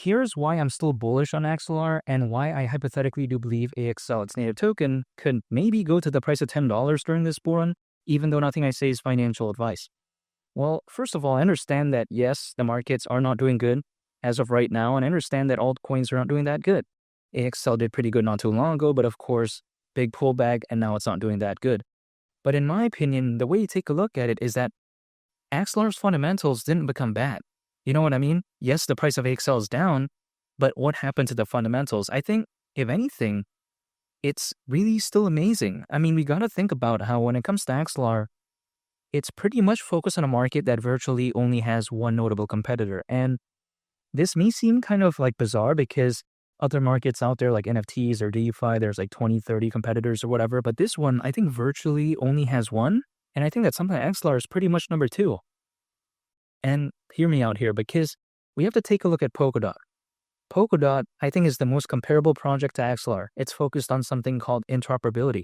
here's why I'm still bullish on Axelar and why I hypothetically do believe AXL, its native token, could maybe go to the price of $10 during this bull run, even though nothing I say is financial advice. Well, first of all, I understand that yes, the markets are not doing good as of right now, and I understand that altcoins are not doing that good. AXL did pretty good not too long ago, but of course, big pullback, and now it's not doing that good. But in my opinion, the way you take a look at it is that Axelar's fundamentals didn't become bad. You know what I mean? Yes, the price of AXL is down, but what happened to the fundamentals? I think, if anything, it's really still amazing. I mean, we got to think about how when it comes to Axelar, it's pretty much focused on a market that virtually only has one notable competitor. And this may seem kind of like bizarre because other markets out there like NFTs or DeFi, there's like 20, 30 competitors or whatever. But this one, I think virtually only has one. And I think that something like Axelar is pretty much number two. And hear me out here because we have to take a look at Polkadot. Polkadot, I think, is the most comparable project to Axelar. It's focused on something called interoperability.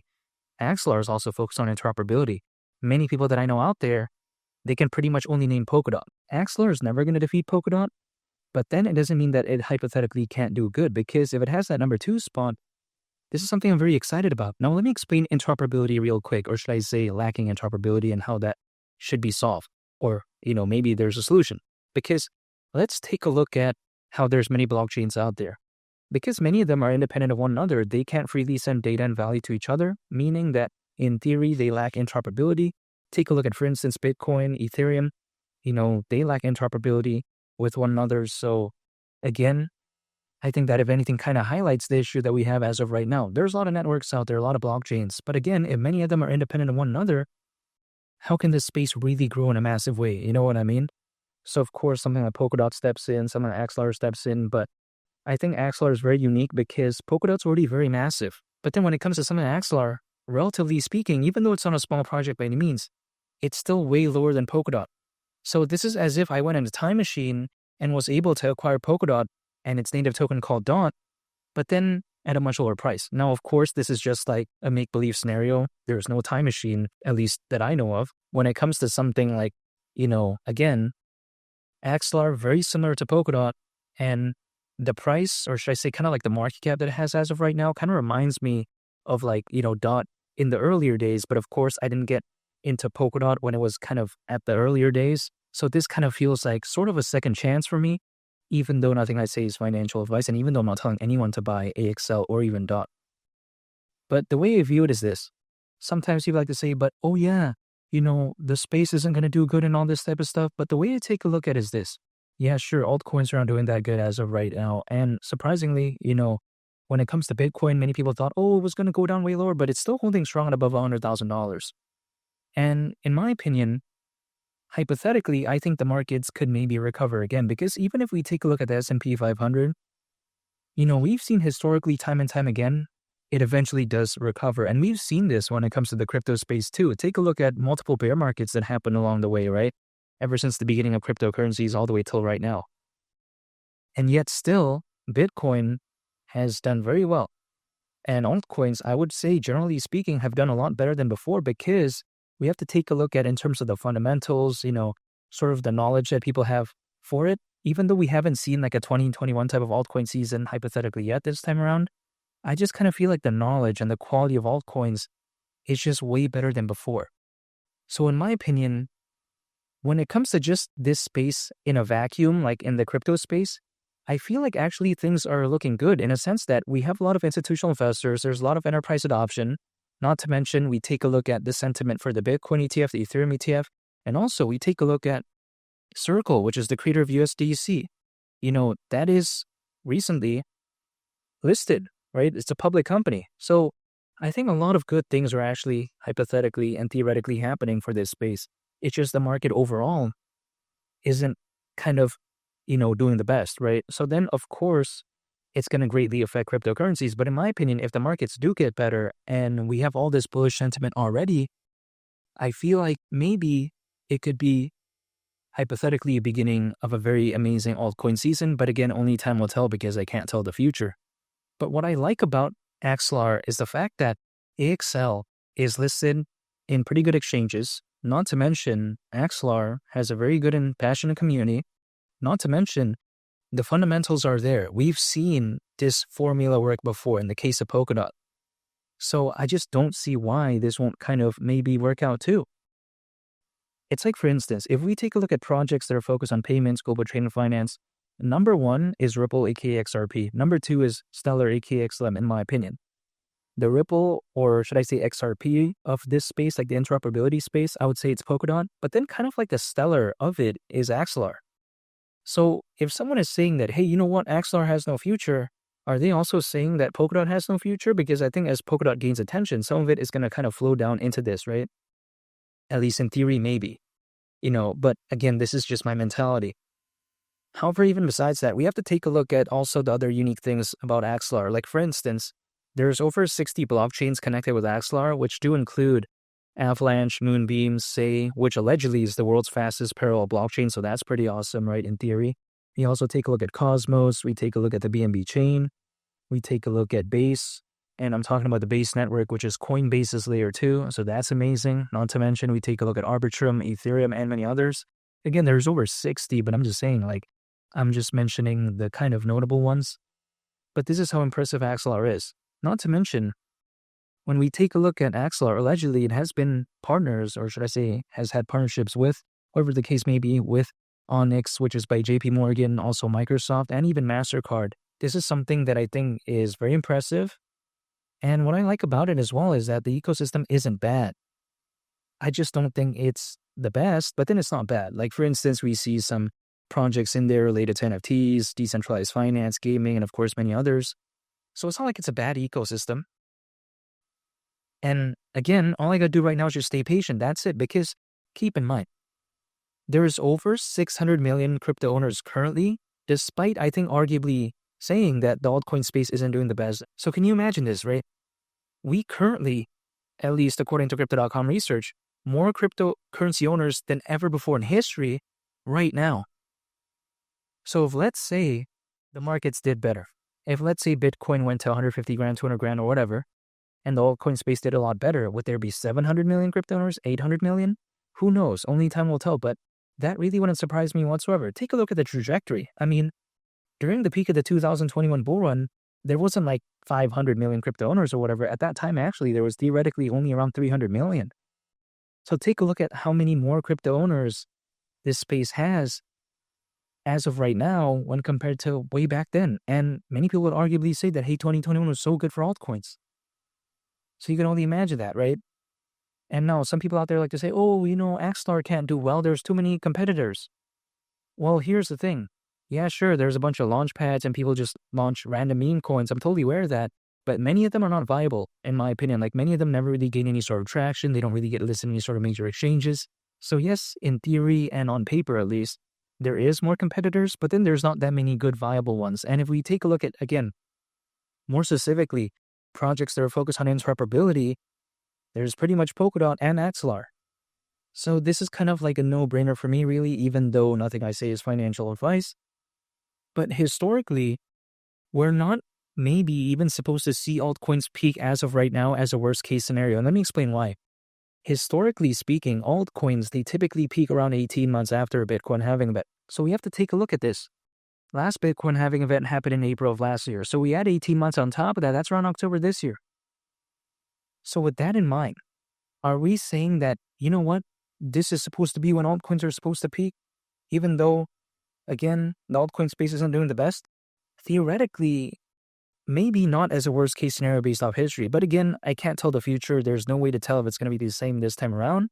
Axelar is also focused on interoperability. Many people that I know out there, they can pretty much only name Polkadot. Axelar is never going to defeat Polkadot, but then it doesn't mean that it hypothetically can't do good because if it has that number 2 spot, this is something I'm very excited about. Now, let me explain interoperability real quick, or should I say lacking interoperability and how that should be solved. Or, maybe there's a solution. Because let's take a look at how there's many blockchains out there. Because many of them are independent of one another, they can't freely send data and value to each other, meaning that in theory, they lack interoperability. Take a look at, for instance, Bitcoin, Ethereum, they lack interoperability with one another. So again, I think that if anything kind of highlights the issue that we have as of right now. There's a lot of networks out there, a lot of blockchains. But again, if many of them are independent of one another, how can this space really grow in a massive way? You know what I mean? So of course, something like Polkadot steps in, something like Axelar steps in, but I think Axelar is very unique because Polkadot's already very massive. But then when it comes to something like Axelar, relatively speaking, even though it's not a small project by any means, it's still way lower than Polkadot. So this is as if I went in a time machine and was able to acquire Polkadot and its native token called DOT, but then at a much lower price. Now, of course, this is just like a make-believe scenario. There's no time machine, at least that I know of. When it comes to something like, again, Axelar, very similar to Polkadot, and the price, or should I say kind of like the market cap that it has as of right now, kind of reminds me of like, DOT in the earlier days. But of course, I didn't get into Polkadot when it was kind of at the earlier days. So this kind of feels like sort of a second chance for me, even though nothing I say is financial advice, and even though I'm not telling anyone to buy AXL or even DOT. But the way I view it is this. Sometimes people like to say, but oh yeah, the space isn't going to do good and all this type of stuff. But the way to take a look at it is this. Yeah, sure, altcoins are not doing that good as of right now. And surprisingly, when it comes to Bitcoin, many people thought, oh, it was going to go down way lower, but it's still holding strong at above $100,000. And in my opinion, hypothetically, I think the markets could maybe recover again, because even if we take a look at the S&P 500, we've seen historically time and time again, it eventually does recover. And we've seen this when it comes to the crypto space too. Take a look at multiple bear markets that happened along the way, right? Ever since the beginning of cryptocurrencies all the way till right now. And yet still, Bitcoin has done very well. And altcoins, I would say, generally speaking, have done a lot better than before because we have to take a look at in terms of the fundamentals, sort of the knowledge that people have for it. Even though we haven't seen like a 2021 type of altcoin season hypothetically yet this time around, I just kind of feel like the knowledge and the quality of altcoins is just way better than before. So in my opinion, when it comes to just this space in a vacuum, like in the crypto space, I feel like actually things are looking good in a sense that we have a lot of institutional investors, there's a lot of enterprise adoption, not to mention we take a look at the sentiment for the Bitcoin ETF, the Ethereum ETF, and also we take a look at Circle, which is the creator of USDC. That is recently listed, right? It's a public company. So I think a lot of good things are actually hypothetically and theoretically happening for this space. It's just the market overall isn't kind of, doing the best, right? So then, of course, it's going to greatly affect cryptocurrencies. But in my opinion, if the markets do get better and we have all this bullish sentiment already, I feel like maybe it could be hypothetically a beginning of a very amazing altcoin season. But again, only time will tell because I can't tell the future. But what I like about Axelar is the fact that AXL is listed in pretty good exchanges. Not to mention, Axelar has a very good and passionate community. Not to mention, The fundamentals are there. We've seen this formula work before in the case of Polkadot. So I just don't see why this won't kind of maybe work out too. It's like, for instance, if we take a look at projects that are focused on payments, global trade and finance, number 1 is Ripple, aka XRP. Number 2 is Stellar, aka XLM, in my opinion. The Ripple, or should I say XRP of this space, like the interoperability space, I would say it's Polkadot. But then kind of like the Stellar of it is Axelar. So if someone is saying that, hey, you know what, Axelar has no future, are they also saying that Polkadot has no future? Because I think as Polkadot gains attention, some of it is going to kind of flow down into this, right? At least in theory, maybe. But again, this is just my mentality. However, even besides that, we have to take a look at also the other unique things about Axelar. Like, for instance, there's over 60 blockchains connected with Axelar, which do include Avalanche, Moonbeam, Say, which allegedly is the world's fastest parallel blockchain, so that's pretty awesome, right, in theory. We also take a look at Cosmos, we take a look at the BNB chain, we take a look at Base, and I'm talking about the Base network, which is Coinbase's layer 2, so that's amazing. Not to mention, we take a look at Arbitrum, Ethereum, and many others. Again, there's over 60, but I'm just saying, I'm just mentioning the kind of notable ones. But this is how impressive Axelar is. Not to mention, when we take a look at Axelar, allegedly it has been partners, or should I say, has had partnerships with, whatever the case may be, with Onyx, which is by JP Morgan, also Microsoft, and even MasterCard. This is something that I think is very impressive. And what I like about it as well is that the ecosystem isn't bad. I just don't think it's the best, but then it's not bad. Like, for instance, we see some projects in there related to NFTs, decentralized finance, gaming, and of course, many others. So it's not like it's a bad ecosystem. And again, all I gotta do right now is just stay patient. That's it. Because keep in mind, there is over 600 million crypto owners currently, despite, I think, arguably saying that the altcoin space isn't doing the best. So can you imagine this, right? We currently, at least according to Crypto.com research, more cryptocurrency owners than ever before in history right now. So if, let's say, the markets did better, if, let's say, Bitcoin went to 150 grand, 200 grand, or whatever, and the altcoin space did a lot better, would there be 700 million crypto owners, 800 million? Who knows? Only time will tell, but that really wouldn't surprise me whatsoever. Take a look at the trajectory. I mean, during the peak of the 2021 bull run, there wasn't like 500 million crypto owners or whatever. At that time, actually, there was theoretically only around 300 million. So take a look at how many more crypto owners this space has as of right now when compared to way back then. And many people would arguably say that, hey, 2021 was so good for altcoins. So you can only imagine that, right? And now some people out there like to say, oh, Axelar can't do well. There's too many competitors. Well, here's the thing. Yeah, sure, there's a bunch of launch pads and people just launch random meme coins. I'm totally aware of that. But many of them are not viable, in my opinion. Like, many of them never really gain any sort of traction. They don't really get listed in any sort of major exchanges. So yes, in theory and on paper at least, there is more competitors, but then there's not that many good viable ones. And if we take a look at, again, more specifically, projects that are focused on interoperability, there's pretty much Polkadot and Axelar. So this is kind of like a no-brainer for me, really, even though nothing I say is financial advice. But historically, we're not maybe even supposed to see altcoins peak as of right now as a worst-case scenario. And let me explain why. Historically speaking, altcoins, they typically peak around 18 months after a Bitcoin halving event. So we have to take a look at this. Last Bitcoin halving event happened in April of last year. So we add 18 months on top of that. That's around October this year. So with that in mind, are we saying that, you know what, this is supposed to be when altcoins are supposed to peak? Even though, again, the altcoin space isn't doing the best? Theoretically, maybe not as a worst case scenario based off history. But again, I can't tell the future. There's no way to tell if it's going to be the same this time around.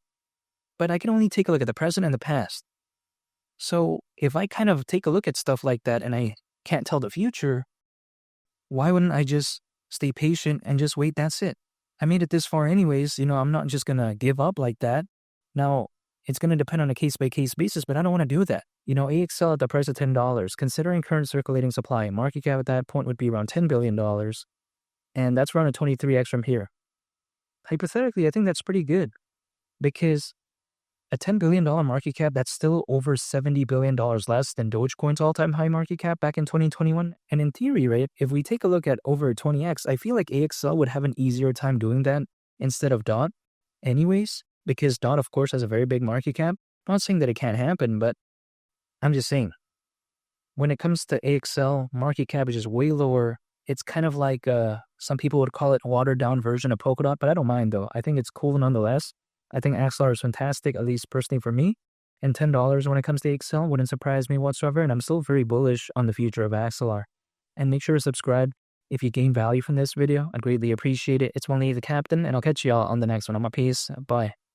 But I can only take a look at the present and the past. So if I kind of take a look at stuff like that and I can't tell the future, why wouldn't I just stay patient and just wait? That's it. I made it this far anyways. I'm not just going to give up like that. Now, it's going to depend on a case-by-case basis, but I don't want to do that. AXL at the price of $10, considering current circulating supply, market cap at that point would be around $10 billion. And that's around a 23x from here. Hypothetically, I think that's pretty good because a $10 billion market cap, that's still over $70 billion less than Dogecoin's all-time high market cap back in 2021. And in theory, right, if we take a look at over 20x, I feel like AXL would have an easier time doing that instead of DOT anyways, because DOT, of course, has a very big market cap. I'm not saying that it can't happen, but I'm just saying when it comes to AXL, market cap is just way lower. It's kind of like some people would call it a watered down version of Polkadot, but I don't mind though. I think it's cool nonetheless. I think Axelar is fantastic, at least personally for me. And $10 when it comes to AXL wouldn't surprise me whatsoever. And I'm still very bullish on the future of Axelar. And make sure to subscribe if you gain value from this video. I'd greatly appreciate it. It's one Lee the Captain, and I'll catch y'all on the next one. I'm a peace. Bye.